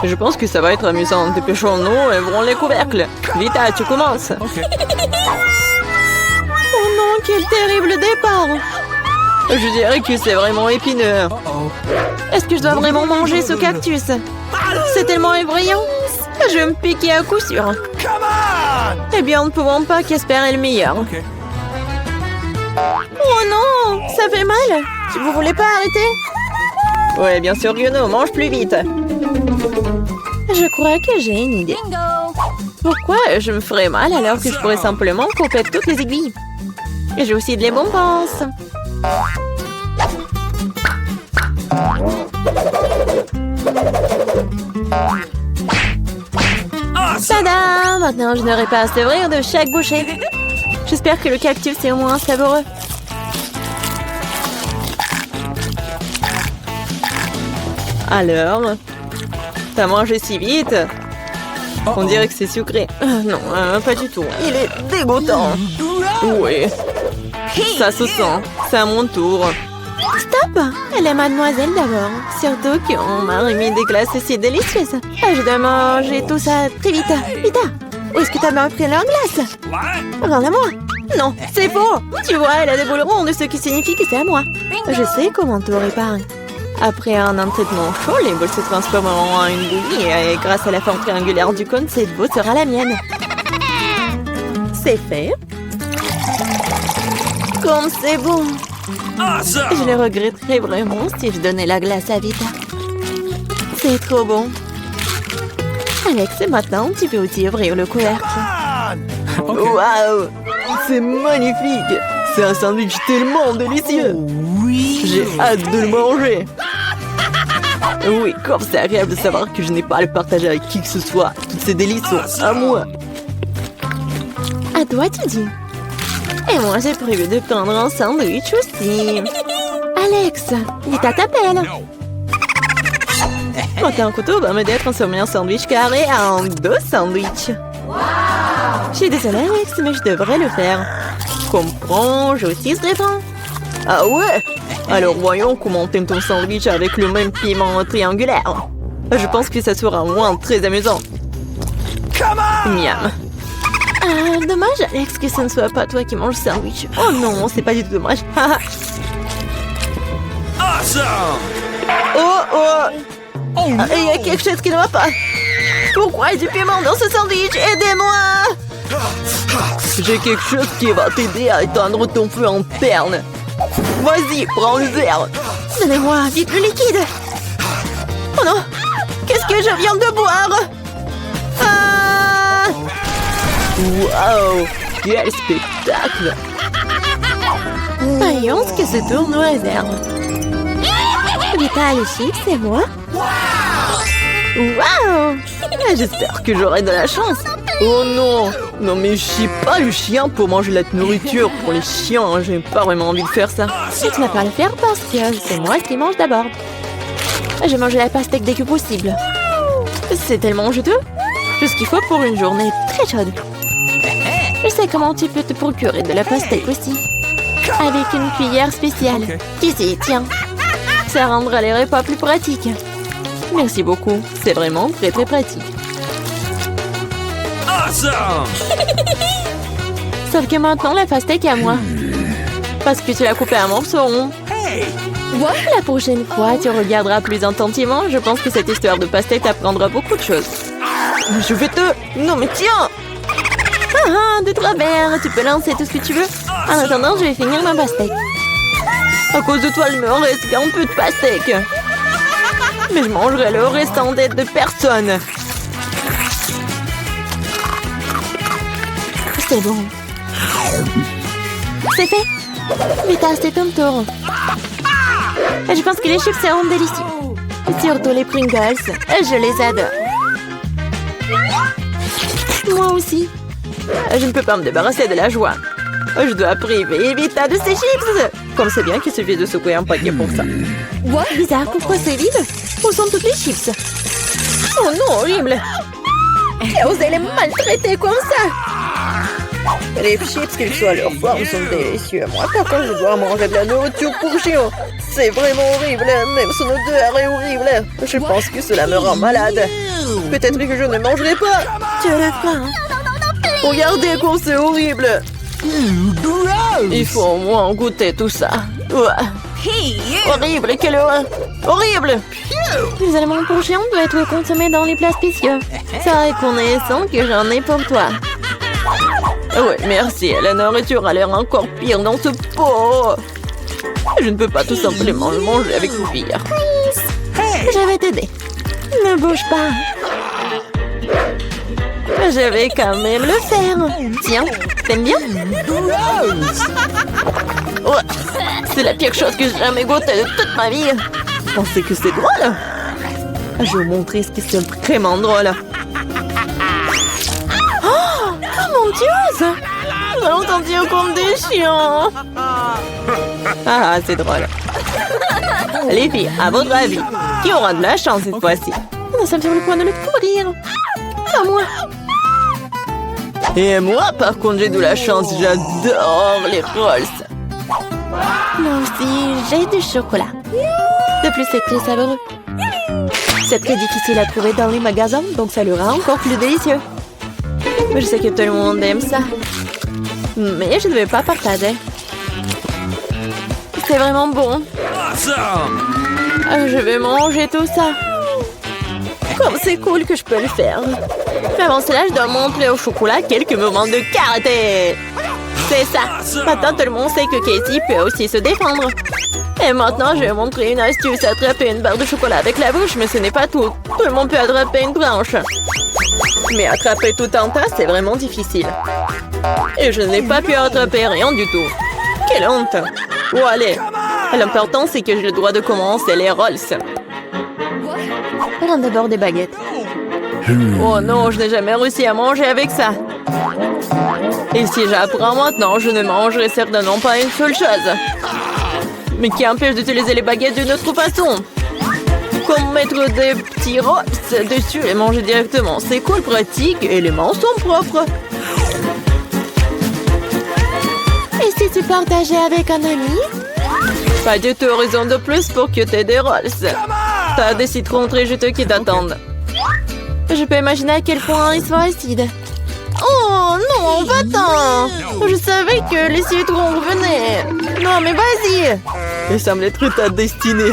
Je pense que ça va être amusant. Dépêchons-nous et ouvrons les couvercles. Vita, tu commences. Ok. Oh non, quel terrible départ. Je dirais que c'est vraiment épineux. Uh-oh. Est-ce que je dois vraiment manger ce cactus? C'est tellement effrayant. Je vais me piquer à coup sûr. Come on! Eh bien, nous ne pouvons pas qu'espérer le meilleur. Ok. Oh non, ça fait mal. Vous voulez pas arrêter? Ouais, bien sûr, Guno, mange plus vite. Je crois que j'ai une idée. Pourquoi je me ferais mal alors que je pourrais simplement couper toutes les aiguilles? Et j'ai aussi des bonbons. Tada! Maintenant, je n'aurai pas à s'ouvrir de chaque bouchée. J'espère que le cactus est au moins savoureux. Alors, t'as mangé si vite? On dirait que c'est sucré. Non, pas du tout. Il est dégoûtant. Oui. Ça se sent. C'est à mon tour. Stop! Elle est mademoiselle d'abord. Surtout qu'on m'a remis des glaces si délicieuses. Je dois manger tout ça très vite. Vita, où est-ce que t'as bien pris leur glace? Rends-la-moi. Non, c'est faux. Tu vois, elle a des boules rondes, ce qui signifie que c'est à moi. Je sais comment tout réparer. Après un traitement chaud, les boules se transformeront en une bouillie et grâce à la forme triangulaire du cône, cette boule sera la mienne. C'est fait. Comme c'est bon. Je le regretterais vraiment si je donnais la glace à Vita. C'est trop bon. Alex, maintenant, tu peux aussi ouvrir le couvercle. Waouh! C'est magnifique! C'est un sandwich tellement délicieux! Oui. J'ai hâte de le manger! Oui, comme c'est agréable de savoir que je n'ai pas à le partager avec qui que ce soit. Toutes ces délices sont à moi. À toi, tu dis. Et moi, j'ai prévu de prendre un sandwich aussi. Alex, Vita t'appelle. Monter un couteau va m'aider à transformer un sandwich carré en 2 sandwichs. Je suis désolée, Alex, mais je devrais le faire. Comprends, je aussi se défend. Ah ouais? Alors voyons comment t'aimes ton sandwich avec le même piment triangulaire. Je pense que ça sera au moins très amusant. Miam. Dommage, Alex, que ce ne soit pas toi qui manges le sandwich. Oh non, c'est pas du tout dommage. Oh, il y a quelque chose qui ne va pas. Pourquoi il y a du piment dans ce sandwich? Aidez-moi! J'ai quelque chose qui va t'aider à éteindre ton feu interne. Vas-y, prends le verre. Donnez-moi vite le liquide. Oh non! Qu'est-ce que je viens de boire? Ah! Waouh! Quel spectacle! Voyons ce que ce tour nous réserve. Vita, les chips, c'est moi? Waouh! J'espère que j'aurai de la chance. Oh non! Non mais je suis pas le chien pour manger la nourriture pour les chiens. J'ai pas vraiment envie de faire ça. Et tu vas pas le faire parce que c'est moi qui mange d'abord. Je mange la pastèque dès que possible. C'est tellement juteux. Tout ce qu'il faut pour une journée très chaude. Je sais comment tu peux te procurer de la pastèque aussi. Avec une cuillère spéciale. Ici, tiens. Ça rendra les repas plus pratiques. Merci beaucoup. C'est vraiment très très pratique. Sauf que maintenant, la pastèque est à moi. Parce que tu l'as coupée à morceaux ronds. La prochaine fois, tu regarderas plus attentivement. Je pense que cette histoire de pastèque t'apprendra beaucoup de choses. Je vais te... Non mais tiens! De travers, tu peux lancer tout ce que tu veux. En attendant, je vais finir ma pastèque. À cause de toi, il me reste un peu de pastèque. Mais je mangerai le restant d'aide de personne. C'est bon. C'est fait. Vita, c'est ton tour. Je pense que les chips seront délicieux. Surtout les Pringles. Je les adore. Moi aussi. Je ne peux pas me débarrasser de la joie. Je dois priver Vita de ses chips. Comme c'est bien qu'il suffit de secouer un paquet pour ça. Bizarre, pourquoi c'est vide? Où sont toutes les chips? Oh non, horrible. Et osez les maltraiter comme ça. Les chips, qu'ils soient à leur forme, sont délicieux. Moi, par contre, je dois manger de la nourriture pour chiens. C'est vraiment horrible. Même son odeur est horrible. Je pense que cela me rend malade. Peut-être que je ne mangerai pas. Tu as la faim. Regardez comme c'est horrible. Il faut au moins goûter tout ça. Horrible, quelle horreur. Horrible. Les aliments pour chiens doivent être consommés dans les plats spéciaux. C'est reconnaissant que j'en ai pour toi. Ouais, merci. La nourriture a l'air encore pire dans ce pot. Je ne peux pas tout simplement le manger avec une cuillère. Je vais t'aider. Ne bouge pas. Je vais quand même le faire. Tiens, t'aimes bien? Ouais, c'est la pire chose que j'ai jamais goûtée de toute ma vie. Pensez que c'est drôle? Je vais vous montrer ce qui est vraiment drôle. Oh mon Dieu! Nous allons sentir comme des chiens. Ah, c'est drôle. Les filles, à votre avis, qui aura de la chance cette fois-ci? Nous sommes sur le point de le courir. Pas moi. Et moi, par contre, j'ai de la chance. J'adore les rolls. Moi aussi, j'ai du chocolat. De plus, c'est très savoureux. C'est très difficile à trouver dans les magasins, donc ça le rend encore plus délicieux. Je sais que tout le monde aime ça. Mais je ne vais pas partager. C'est vraiment bon. Je vais manger tout ça. Comme c'est cool que je peux le faire. Mais avant cela, je dois montrer au chocolat quelques moments de karaté. C'est ça. Maintenant, tout le monde sait que Casey peut aussi se défendre. Et maintenant, je vais montrer une astuce. Attraper une barre de chocolat avec la bouche, mais ce n'est pas tout. Tout le monde peut attraper une branche. Mais attraper tout un tas, c'est vraiment difficile. Et je n'ai pas pu attraper rien du tout. Quelle honte. Oh, allez. L'important, c'est que j'ai le droit de commencer les rolls. Prends d'abord des baguettes. Oh non, je n'ai jamais réussi à manger avec ça. Et si j'apprends maintenant, je ne mangerai certainement pas une seule chose. Mais qui empêche d'utiliser les baguettes d'une autre façon? Comme mettre des petits rolls dessus et manger directement. C'est cool, pratique et les mains sont propres. Et si tu partageais avec un ami? Pas du tout raison de plus pour que tu aies des rolls. T'as des citrons très juteux qui t'attendent. Je peux imaginer à quel point ils sont acides. Oh non, va-t'en! Je savais que les citrons revenaient. Non, mais vas-y! Il semble être ta destinée.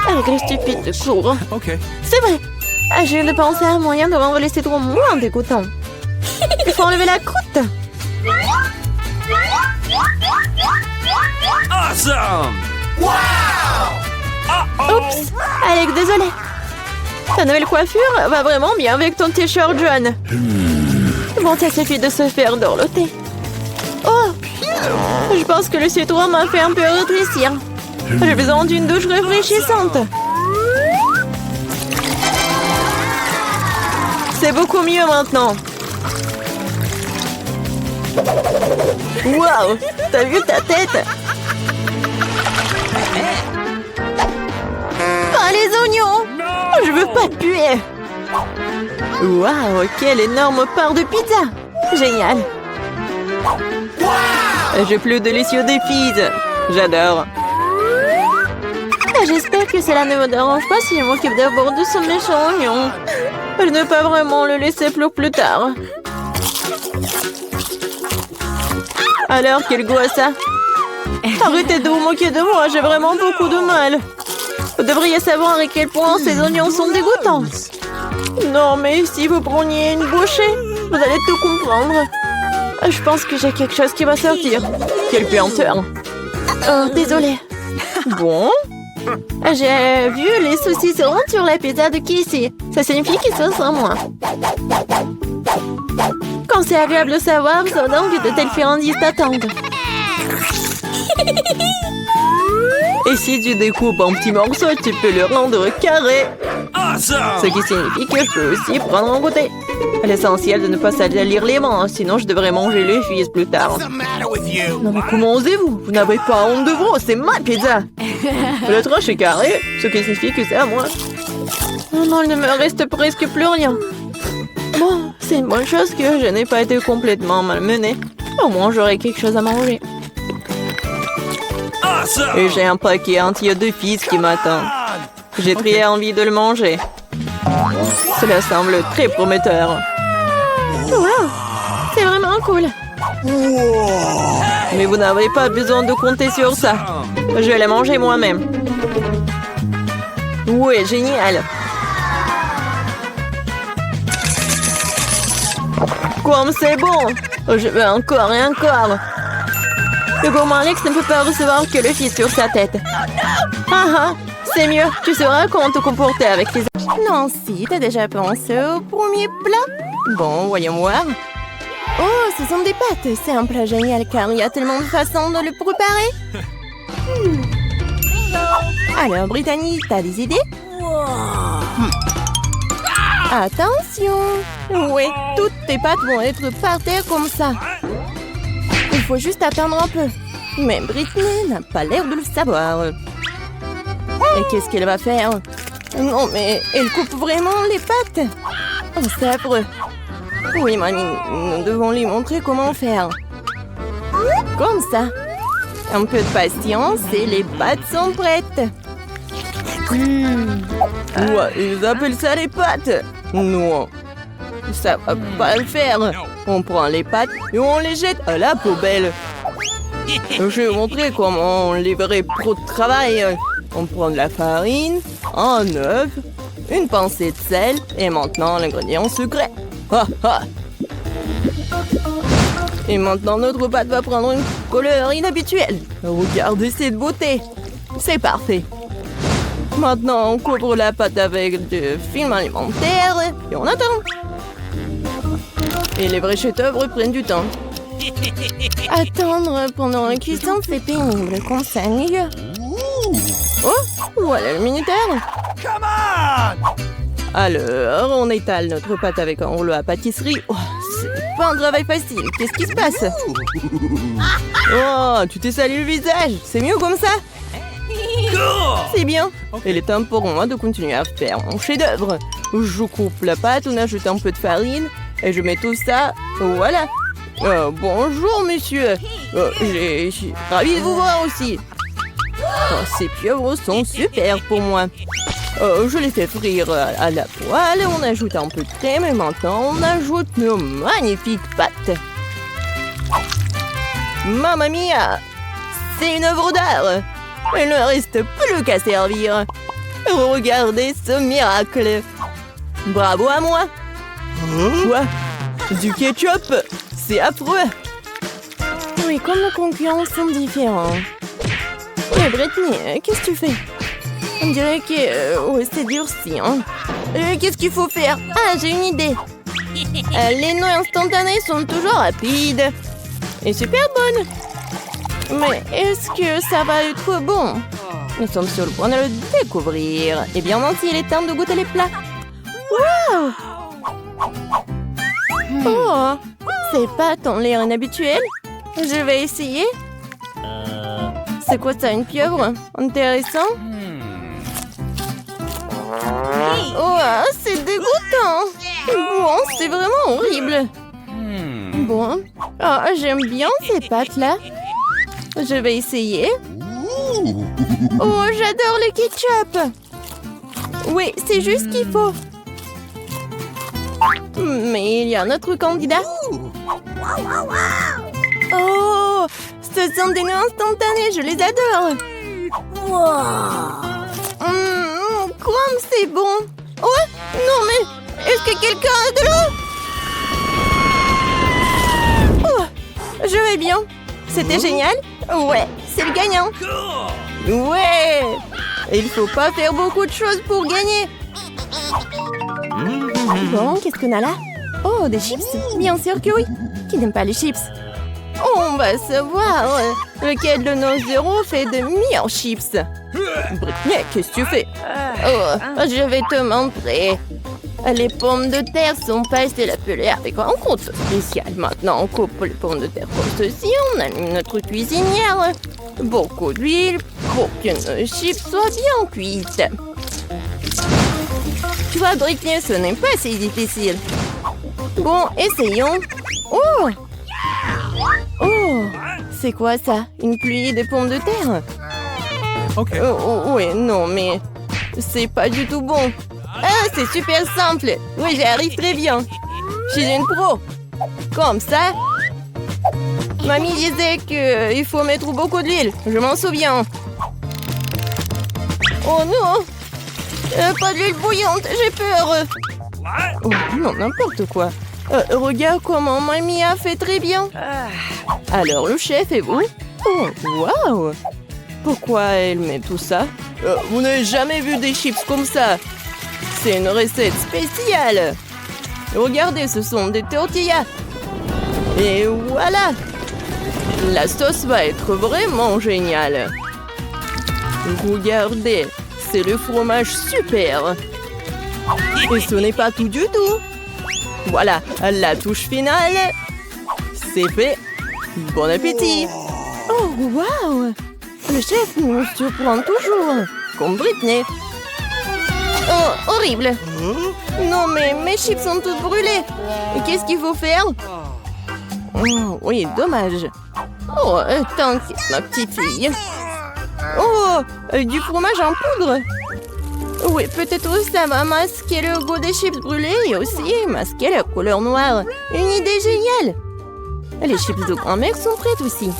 Avec les stupides cours. Okay. C'est vrai. Je viens de penser à un moyen de rendre les citrons moins dégoûtants. Il faut enlever la croûte. Awesome! Oups. Alex, désolé. Ta nouvelle coiffure va vraiment bien avec ton t-shirt jaune. Bon, ça suffit de se faire dorloter. Oh! Je pense que le citron m'a fait un peu rétrécir. J'ai besoin d'une douche rafraîchissante. C'est beaucoup mieux maintenant. Waouh! T'as vu ta tête? Pas les oignons! Je veux pas puer. Waouh! Quelle énorme part de pizza! Génial! J'ai plus délicieux des pizzas. J'adore. J'espère que cela ne me dérange pas si je m'occupe d'abord de ce méchant oignon. Je ne peux pas vraiment le laisser pour plus tard. Alors, quel goût a ça? Arrêtez de vous moquer de moi, j'ai vraiment beaucoup de mal. Vous devriez savoir à quel point ces oignons sont dégoûtants. Non, mais si vous preniez une bouchée, vous allez tout comprendre. Je pense que j'ai quelque chose qui va sortir. Quelle puanteur. Oh, désolée. Bon? J'ai vu les saucisses rondes sur la pizza de Casey. Ça signifie qu'ils sont sans moi. Quand c'est agréable de savoir, c'est donc de telles friandises t'attendent. Et si tu découpes en petits morceaux, tu peux le rendre carré. Ce qui signifie que je peux aussi prendre un goûter. L'essentiel de ne pas salir les mains, sinon je devrais manger les fils plus tard. Non mais comment osez-vous? Vous n'avez pas honte de vous, c'est ma pizza. Le tranche est carré, ce qui signifie que c'est à moi. Oh non, il ne me reste presque plus rien. Bon, c'est une bonne chose que je n'ai pas été complètement malmenée. Au moins, j'aurai quelque chose à manger. Et j'ai un paquet entier de fils qui m'attend. J'ai très envie de le manger. Cela semble très prometteur. Wow! C'est vraiment cool. Mais vous n'avez pas besoin de compter sur ça. Je vais les manger moi-même. Ouais, génial. Comme c'est bon. Je veux encore et encore. Le gourmand Alex ne peut pas recevoir que le fils sur sa tête. Ah ah, c'est mieux. Tu sauras comment te comporter avec les... Nancy, t'as déjà pensé au premier plat? Bon, voyons voir. Oh, ce sont des pâtes. C'est un plat génial car il y a tellement de façons de le préparer. Alors, Brittany, t'as des idées? Attention! Oui, toutes tes pâtes vont être par terre comme ça. Il faut juste attendre un peu. Mais Brittany n'a pas l'air de le savoir. Et qu'est-ce qu'elle va faire? Non, mais elle coupe vraiment les pâtes. Oh, c'est affreux. Oui, mamie, nous devons lui montrer comment faire. Comme ça. Un peu de patience et les pâtes sont prêtes. Ouais, ils appellent ça les pâtes. Non, ça va pas le faire. On prend les pâtes et on les jette à la poubelle. Je vais vous montrer comment on livrait trop de travail. On prend de la farine, un œuf, une pincée de sel et maintenant l'ingrédient secret. Ha, ha. Et maintenant notre pâte va prendre une couleur inhabituelle. Regardez cette beauté. C'est parfait. Maintenant, on couvre la pâte avec du film alimentaire et on attend. Et les vrais chefs-d'œuvre prennent du temps. Attendre pendant la cuisson, c'est pénible. Qu'on s'ennuie. Oh, voilà le minuteur. Come on! Alors, on étale notre pâte avec un rouleau à pâtisserie. Oh, c'est pas un travail facile. Qu'est-ce qui se passe? Oh, tu t'es sali le visage. C'est mieux comme ça? C'est bien. Il est temps pour moi de continuer à faire mon chef-d'œuvre. Je coupe la pâte, on ajoute un peu de farine et je mets tout ça. Voilà. Bonjour, monsieur. Je suis ravie de vous voir aussi. Oh, ces pieuvres sont super pour moi. Je les fais frire à la poêle, on ajoute un peu de crème et maintenant on ajoute nos magnifiques pâtes. Mamma mia! C'est une œuvre d'art! Il ne reste plus qu'à servir. Regardez ce miracle! Bravo à moi! Quoi? Du ketchup? C'est affreux! Oui, comme nos concurrents sont différents. Mais Brittany, qu'est-ce que tu fais? On dirait que ouais, c'est durci, hein. Qu'est-ce qu'il faut faire? Ah, j'ai une idée. Les noix instantanées sont toujours rapides et super bonnes. Mais est-ce que ça va être bon? Nous sommes sur le point de le découvrir. Eh bien, Nancy, il est temps de goûter les plats. Wow! Oh, ces pâtes ont l'air inhabituelles. Je vais essayer. C'est quoi ça, une pieuvre? Intéressant. Oh, c'est dégoûtant. Bon, c'est vraiment horrible. Bon, j'aime bien ces pâtes-là. Je vais essayer. Oh, j'adore le ketchup. Oui, c'est juste ce qu'il faut. Mais il y a un autre candidat. Oh, ce sont des noix instantanées, je les adore. Comme c'est bon. Oh, non mais, est-ce que quelqu'un a de l'eau? Oh, je vais bien. C'était génial. Ouais, c'est le gagnant. Ouais! Il faut pas faire beaucoup de choses pour gagner. Bon, qu'est-ce qu'on a là? Oh, des chips? Bien sûr que oui. Qui n'aime pas les chips? On va savoir lequel de nos héros fait de meilleurs chips. Brittany, qu'est-ce que tu fais? Oh, je vais te montrer. Les pommes de terre sont passées la pelée avec un compte spécial. Maintenant, on coupe les pommes de terre comme ceci. On allume notre cuisinière. Beaucoup d'huile pour que nos chips soient bien cuites. Tu vois, Brittany, ce n'est pas si difficile. Bon, essayons. Oh! Oh! C'est quoi ça? Une pluie de pommes de terre? Okay. Oui, non, mais c'est pas du tout bon. Ah, c'est super simple. Oui, j'y arrive très bien. Je suis une pro. Comme ça. Mamie disait qu'il faut mettre beaucoup d'huile. Je m'en souviens. Oh non! Pas d'huile bouillante, j'ai peur. Oh, non, n'importe quoi. Regarde comment mamie a fait très bien. Alors, le chef et vous? Oh, waouh! Pourquoi elle met tout ça? Vous n'avez jamais vu des chips comme ça. C'est une recette spéciale. Regardez, ce sont des tortillas. Et voilà. La sauce va être vraiment géniale. Regardez, c'est le fromage super. Et ce n'est pas tout du tout. Voilà, la touche finale. C'est fait. Bon appétit. Oh, waouh! Le chef nous surprend toujours. Comme Britney. Oh, horrible. Non, mais mes chips sont toutes brûlées. Et qu'est-ce qu'il faut faire? Oh, oui, dommage. Oh, t'inquiète, ma petite fille. Oh, du fromage en poudre. Oui, peut-être ça va masquer le goût des chips brûlées et aussi masquer la couleur noire. Une idée géniale. Les chips de grand-mère sont prêtes aussi.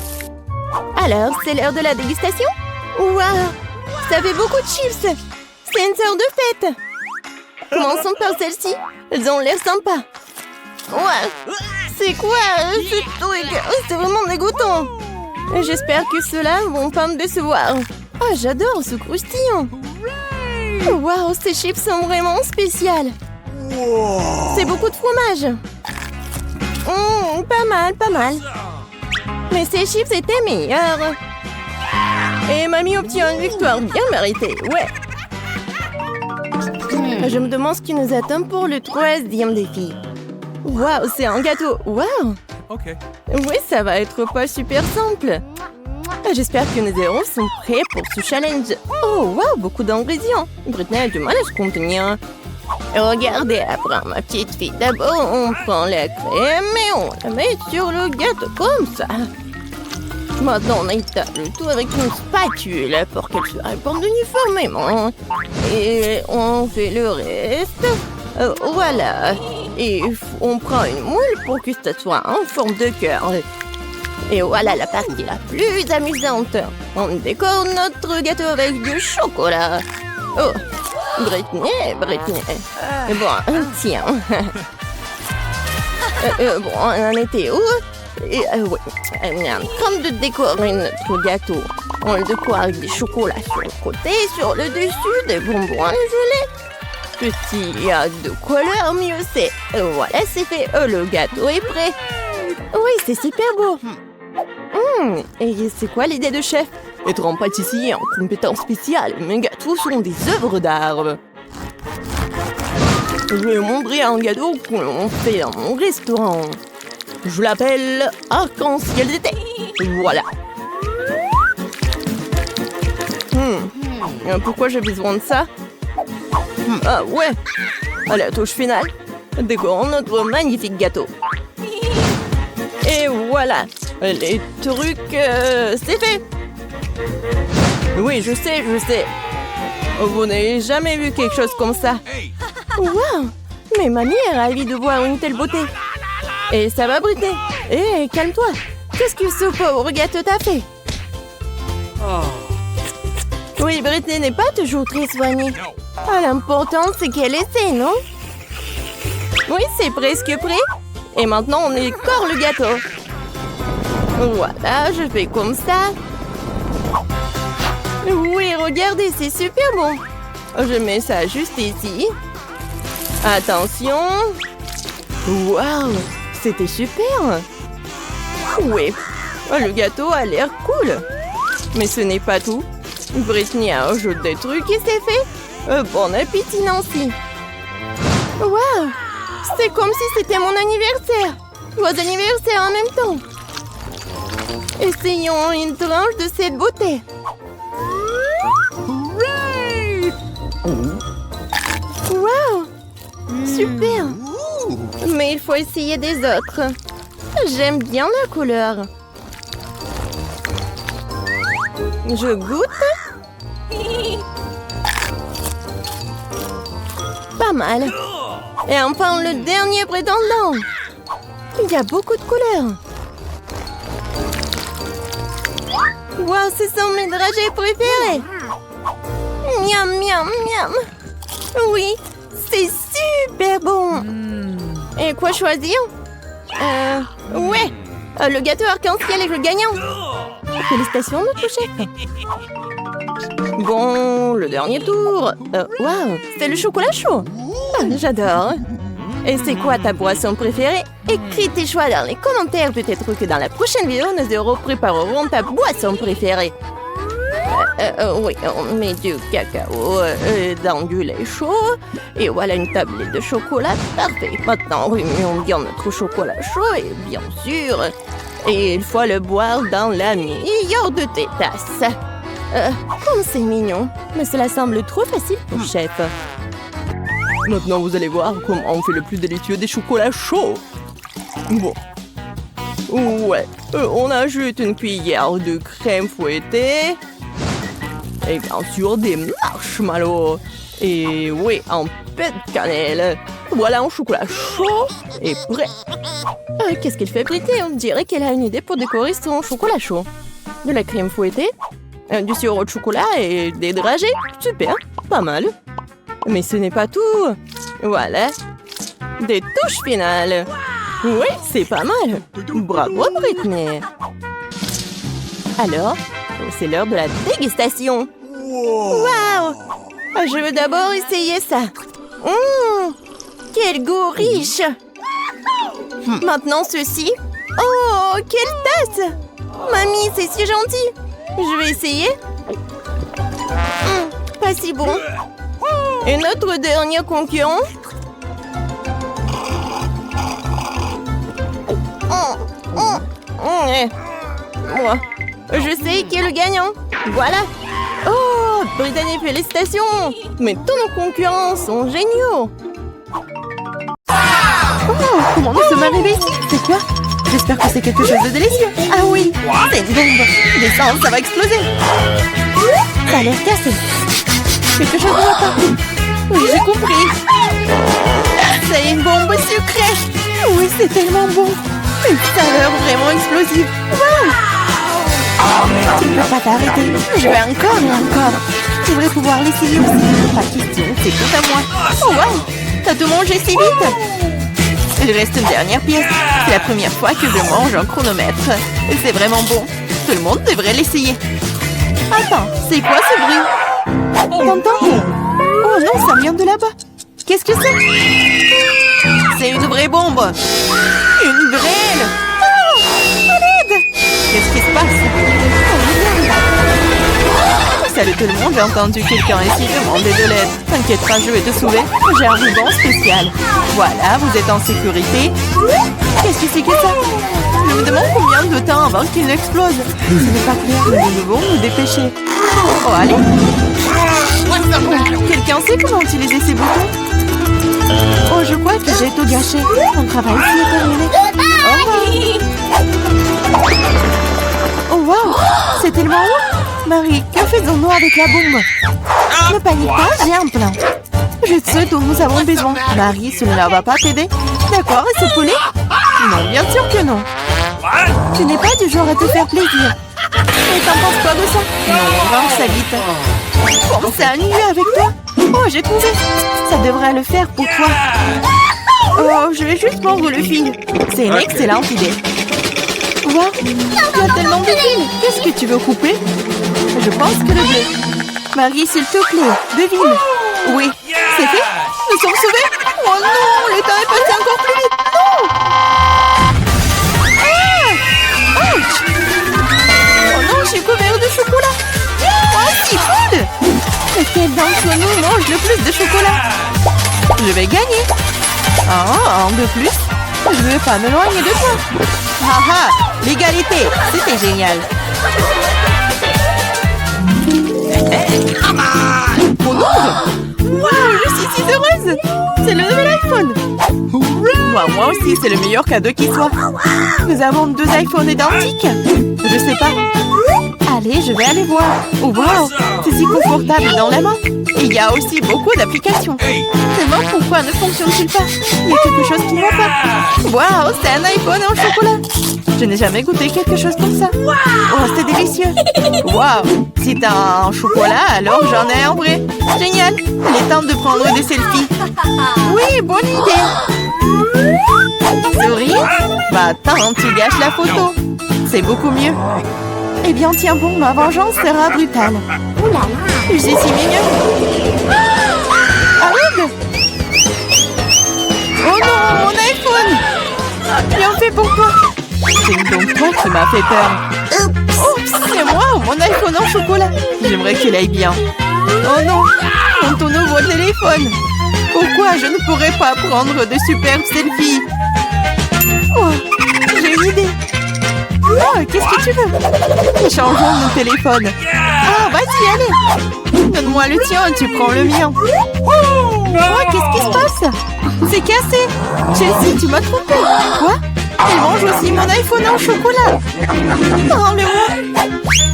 Alors, c'est l'heure de la dégustation? Waouh! Ça fait beaucoup de chips! C'est une sorte de fête! Commençons par celle-ci. Elles ont l'air sympas. Ouais! C'est quoi ce truc? C'est vraiment dégoûtant! J'espère que ceux-là vont pas me décevoir. Ah, j'adore ce croustillant! Waouh, ces chips sont vraiment spéciales! C'est beaucoup de fromage! Pas mal, pas mal. Mais ces chips étaient meilleurs. Et mamie obtient une victoire bien méritée, ouais. Je me demande ce qui nous attend pour le 3e défi. Waouh, c'est un gâteau. Waouh. Okay. Oui, ça va être pas super simple. J'espère que nos héros sont prêts pour ce challenge. Oh, waouh, beaucoup d'ingrédients. Britney a du mal à se contenir. Regardez, après ma petite fille. D'abord, on prend la crème et on la met sur le gâteau comme ça. Maintenant, on étale le tout avec une spatule pour qu'elle se répande uniformément. Et on fait le reste. Voilà. Et on prend une moule pour que ça soit en forme de cœur. Et voilà la partie la plus amusante. On décore notre gâteau avec du chocolat. Oh, Britney. Bon, tiens. Bon, on en était où? Oui, on est en train de décorer notre gâteau. On le décore avec des chocolats sur le côté, sur le dessus, des bonbons gelés. Petit y a de couleur, mieux c'est. Voilà, c'est fait. Le gâteau est prêt. Oui, c'est super beau. Et c'est quoi l'idée de chef? Être en pâtissier en compétence spéciale. Mes gâteaux sont des œuvres d'art. Je vais montrer un gâteau qu'on fait dans mon restaurant. Je l'appelle arc-en-ciel d'été. Voilà. Pourquoi j'ai besoin de ça? Ah ouais. À la touche finale, décorons notre magnifique gâteau. Et voilà. Les trucs, c'est fait. Oui, je sais. Vous n'avez jamais vu quelque chose comme ça. Waouh! Mais mamie est ravie de voir une telle beauté. Et ça va, Britney? Hé, calme-toi. Qu'est-ce que ce pauvre gâteau t'a fait? Oui, Britney n'est pas toujours très soignée. Ah, l'important, c'est qu'elle essaie, non? Oui, c'est presque prêt. Et maintenant, on écore le gâteau. Voilà, je fais comme ça. Oui, regardez, c'est super bon. Je mets ça juste ici. Attention. Waouh, c'était super. Oui, le gâteau a l'air cool. Mais ce n'est pas tout. Britney a ajouté des trucs et c'est fait. Bon appétit, Nancy. Waouh, c'est comme si c'était mon anniversaire. Vos anniversaires en même temps. Essayons une tranche de cette beauté. Waouh, super. Mais il faut essayer des autres. J'aime bien la couleur. Je goûte. Pas mal. Et enfin, le dernier prétendant. Il y a beaucoup de couleurs. Wow, ce sont mes dragées préférées. Miam, miam, miam. Oui, c'est super bon. Et quoi choisir? Ouais, le gâteau arc-en-ciel est le gagnant. Félicitations, notre chef. Bon, le dernier tour. Waouh, c'est le chocolat chaud. Ah, j'adore. Et c'est quoi ta boisson préférée? Écris tes choix dans les commentaires. Peut-être que dans la prochaine vidéo, nos héros prépareront ta boisson préférée. Oui, on met du cacao dans du lait chaud. Et voilà une tablette de chocolat. Parfait. Maintenant, remuons bien notre chocolat chaud. Et bien sûr, et il faut le boire dans la meilleure de tes tasses. Comme c'est mignon. Mais cela semble trop facile pour chef. Maintenant, vous allez voir comment on fait le plus délicieux des chocolats chauds. Bon. Ouais. On ajoute une cuillère de crème fouettée. Et bien sûr, des marshmallows. Et oui, un peu de cannelle. Voilà un chocolat chaud et prêt. Qu'est-ce qu'elle fait, Britney? On dirait qu'elle a une idée pour décorer son chocolat chaud. De la crème fouettée, du sirop de chocolat et des dragées. Super, pas mal. Mais ce n'est pas tout. Voilà. Des touches finales. Oui, c'est pas mal. Bravo, Britney. Alors, c'est l'heure de la dégustation. Waouh! Je veux d'abord essayer ça. Quel goût riche! Maintenant ceci. Oh, quelle tasse! Mamie, c'est si gentil. Je vais essayer. Pas si bon. Et notre dernier concurrent. Moi, je sais qui est le gagnant. Voilà. Oh, Brittany, félicitations. Mais tous nos concurrents sont géniaux. Oh, comment nous sommes arrivés ici? C'est quoi? J'espère que c'est quelque chose de délicieux. Ah oui, c'est une bombe. Descends, ça va exploser. Ça a l'air cassé. Quelque chose ne va pas. Oui, j'ai compris. C'est une bombe sucrée. Oui, c'est tellement bon. Une saveur vraiment explosive. Wow! Tu ne peux pas t'arrêter. Je vais encore et encore. Tu devrais pouvoir l'essayer aussi. Pas question, c'est tout à moi. Oh wow! T'as tout mangé si vite. Il reste une dernière pièce. C'est la première fois que je mange un chronomètre. Et c'est vraiment bon. Tout le monde devrait l'essayer. Attends, c'est quoi ce bruit? T'entends? Oh non, ça vient de là-bas. Qu'est-ce que c'est? C'est une vraie bombe. Une vraie. Oh, à l'aide. Qu'est-ce qui se passe? Salut tout le monde, j'ai entendu quelqu'un ici demander de l'aide. T'inquiète pas, je vais te sauver. J'ai un ruban spécial. Voilà, vous êtes en sécurité. Qu'est-ce que c'est que ça? Je me demande combien de temps avant qu'il n'explose. Ce n'est pas clair, nous devons nous dépêcher. Oh, allez. Quelqu'un sait comment utiliser ces boutons? Oh, je crois que j'ai tout gâché. Mon travail ici est terminé. Au revoir. Oh, wow. C'est tellement haut. Marie, que faisons-nous avec la bombe? Ne panique pas, j'ai un plan. Je sais dont nous avons besoin. Marie, cela ne va pas t'aider? D'accord, et ce poulet? Non, bien sûr que non. Tu n'es pas du genre à te faire plaisir. Mais t'en penses quoi de ça? Non, range ça vite. Comme ça, mieux avec toi? Oh, j'ai trouvé. Ça devrait le faire pour toi. Oh, je vais juste prendre le fil. C'est une excellente idée. Wow, tu as tellement de fils. Qu'est-ce que tu veux couper? Je pense que le bleu. Marie, s'il te plaît, devine. Oui, c'est fait. Nous sommes sauvés. Oh non, le temps est passé encore plus vite. Non. Ah! Ouch! Oh non, j'ai couvert de chocolat. Oh, si cool! Lequel d'entre nous mange le plus de chocolat? Je vais gagner. Ah, un de plus. Je ne veux pas m'éloigner de toi. Haha, l'égalité, c'était génial. Oh non! Wow, je suis si heureuse! C'est le nouvel iPhone! Bah, moi aussi, c'est le meilleur cadeau qui soit. Nous avons 2 iPhones identiques. Je sais pas. Allez, je vais aller voir. Oh, wow, c'est si confortable dans la main. Et il y a aussi beaucoup d'applications. Seulement, pourquoi ne fonctionne-t-il pas? Il y a quelque chose qui ne va pas. Wow, c'est un iPhone en chocolat. Je n'ai jamais goûté quelque chose comme ça. Oh, c'est délicieux. Wow, si t'as un chocolat, alors j'en ai un vrai. Génial. Il est temps de prendre des selfies. Oui, bonne idée. Souris? Bah attends, tu gâches la photo. C'est beaucoup mieux. Eh bien, tiens bon, ma vengeance sera brutale. Ouh là là. C'est si mignon. Arrête! Oh non, mon iPhone! Bien fait pour toi. C'est donc toi qui m'as fait peur. Oups, c'est moi ou mon iPhone en chocolat? J'aimerais qu'il aille bien. Oh non, ton nouveau téléphone. Pourquoi je ne pourrais pas prendre de superbes selfies? Oh, j'ai une idée. Oh, qu'est-ce que tu veux? Échangeons nos téléphones. Ah, vas-y, allez. Donne-moi le tien, tu prends le mien. Oh, qu'est-ce qui se passe? C'est cassé. Chelsea, tu m'as trompé. Quoi? Elle mange aussi mon iPhone en chocolat. Rends-le-moi.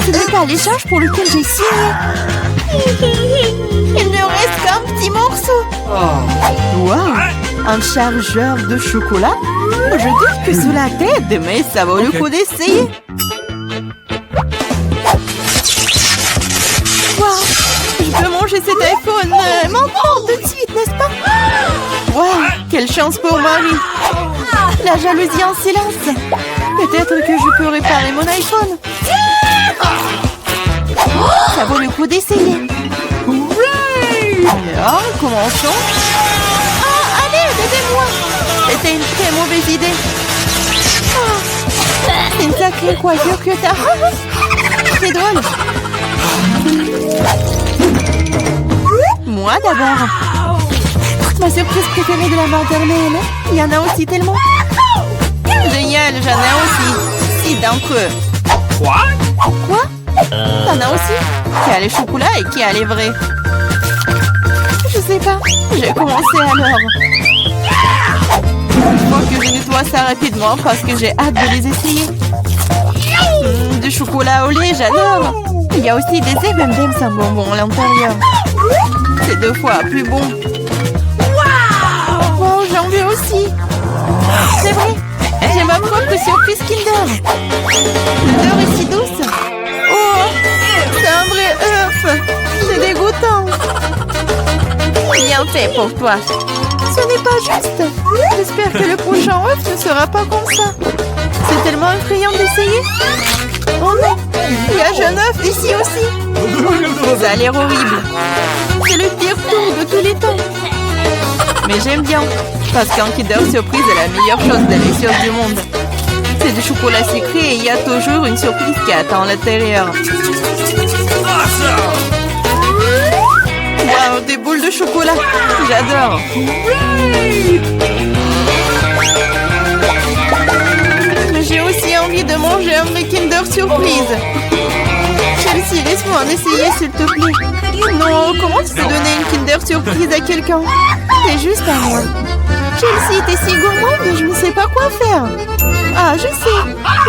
Ce n'est pas l'échange pour lequel j'ai signé. Il ne reste qu'un petit morceau. Wow, un chargeur de chocolat? Je doute que sous la tête, mais ça vaut le coup d'essayer. Wow, je peux manger cet iPhone maintenant tout de suite, n'est-ce pas? Wow, quelle chance pour Marie. La jalousie en silence. Peut-être que je peux réparer mon iPhone. Ça vaut le coup d'essayer. Alors, commençons. Ah, allez, aidez-moi. C'était une très mauvaise idée. Oh, c'est une sacrée coiffure que t'as. C'est drôle. Moi d'abord. Ma surprise préférée de la maternelle. Il y en a aussi tellement. Génial, j'en ai aussi. 6 d'entre eux. Quoi? T'en as aussi? Qui a les chocolats et qui a les vrais? Je sais pas. J'ai commencé alors. Il faut que je nettoie ça rapidement parce que j'ai hâte de les essayer. Du chocolat au lait, j'adore. Il y a aussi des M&M's sans bonbons à l'intérieur. C'est 2 fois plus bon. Oh, j'en veux aussi. C'est vrai. J'ai ma propre surprise Kinder. L'odeur est si douce. Oh, c'est un vrai œuf. C'est dégoûtant. Bien fait pour toi. Ce n'est pas juste. J'espère que le prochain œuf ne sera pas comme ça. C'est tellement effrayant d'essayer. Oh non, il y a jeune œuf ici aussi. Ça a l'air horrible. C'est le pire tour de tous les temps. Mais j'aime bien, parce qu'un Kinder Surprise est la meilleure chose délicieuse du monde. C'est du chocolat sucré et il y a toujours une surprise qui attend à l'intérieur. Wow, des boules de chocolat. J'adore. Mais j'ai aussi envie de manger un vrai Kinder Surprise. Chelsea, laisse-moi en essayer s'il te plaît. Non, comment tu peux donner une Kinder Surprise à quelqu'un? C'est juste à moi. Chelsea, t'es si gourmande, je ne sais pas quoi faire. Ah, je sais.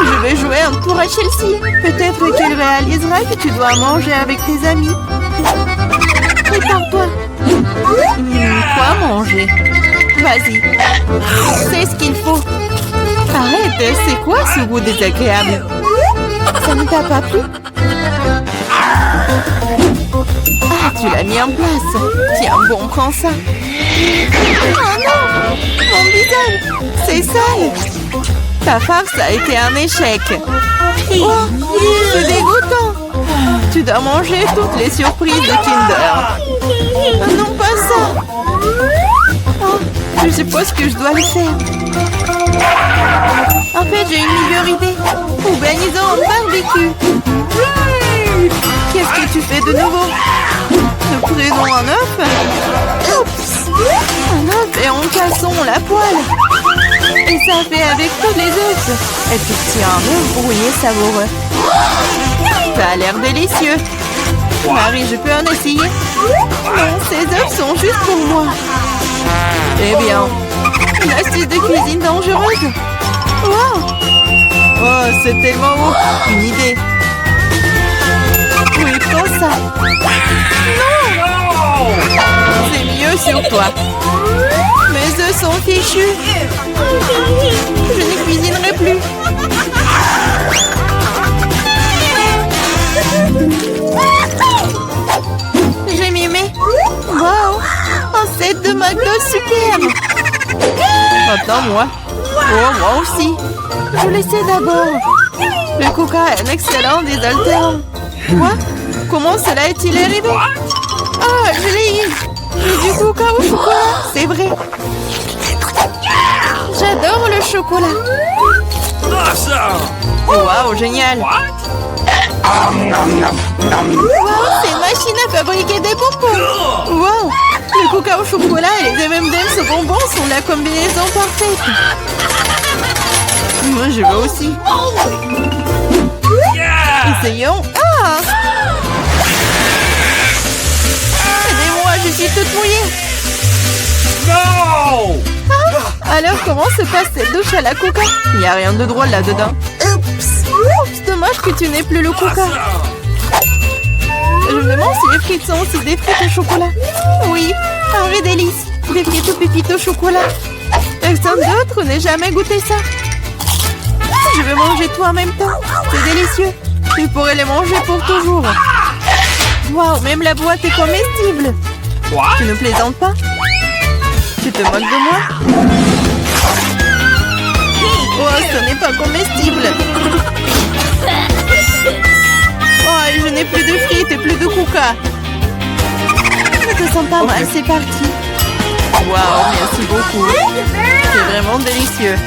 Je vais jouer un tour à Chelsea. Peut-être qu'elle réalisera que tu dois manger avec tes amis. Prépare-toi. Quoi manger? Vas-y. C'est ce qu'il faut. Arrête, c'est quoi ce goût désagréable? Ça ne t'a pas plu? Ah, tu l'as mis en place. Tiens, bon, prends ça. Oh non! Mon visage! C'est sale! Ta farce a été un échec. Oh, c'est dégoûtant! Tu dois manger toutes les surprises de Kinder. Non, pas ça! Oh, je suppose que je dois le faire. En fait, j'ai une meilleure idée. Organisons un barbecue. Qu'est-ce que tu fais de nouveau? Nous prenons un œuf. Oups! Un œuf et en cassons la poêle. Et ça fait avec tous les œufs. Et puis tiens, un œuf brouillé savoureux. Ça a l'air délicieux. Marie, je peux en essayer? Non, ces œufs sont juste pour moi. Eh bien, Une astuce de cuisine dangereuse. Wow! Oh, c'est tellement haut. Une idée. Oui, prends ça. C'est mieux sur toi. Mes œufs sont fichus. Je ne cuisinerai plus. J'ai mimé. Wow! Un set de McDo superbe. Maintenant, moi. Oh, moi aussi. Je l'essaie d'abord. Le coca est un excellent désaltérant. Quoi? Comment cela est-il arrivé? Ah, je l'ai eu. Du coca au chocolat, c'est vrai. J'adore le chocolat. Awesome! Waouh, génial. Wow, c'est une machine à fabriquer des bonbons. Wow, le coca au chocolat et les M&M's aux bonbons sont la combinaison parfaite. Moi, je veux aussi. Yeah! Essayons. Ah! Aidez-moi, je suis toute mouillée. No! Alors, comment se passe cette douche à la coca? Il n'y a rien de drôle là-dedans. Oups! Dommage que tu n'aies plus le coca. Je me demande si les frites sont aussi des frites au chocolat. Oui, un vrai délice. Des frites aux pépites au chocolat. Personne d'autre n'ait jamais goûté ça. Je vais manger tout en même temps. C'est délicieux. Tu pourrais les manger pour toujours. Waouh, même la boîte est comestible. What? Tu ne plaisantes pas? Tu te moques de moi? Oh, ce n'est pas comestible. Oh, je n'ai plus de frites et plus de coca. Ça te sent pas mal, c'est parti. Waouh, merci beaucoup. C'est vraiment délicieux.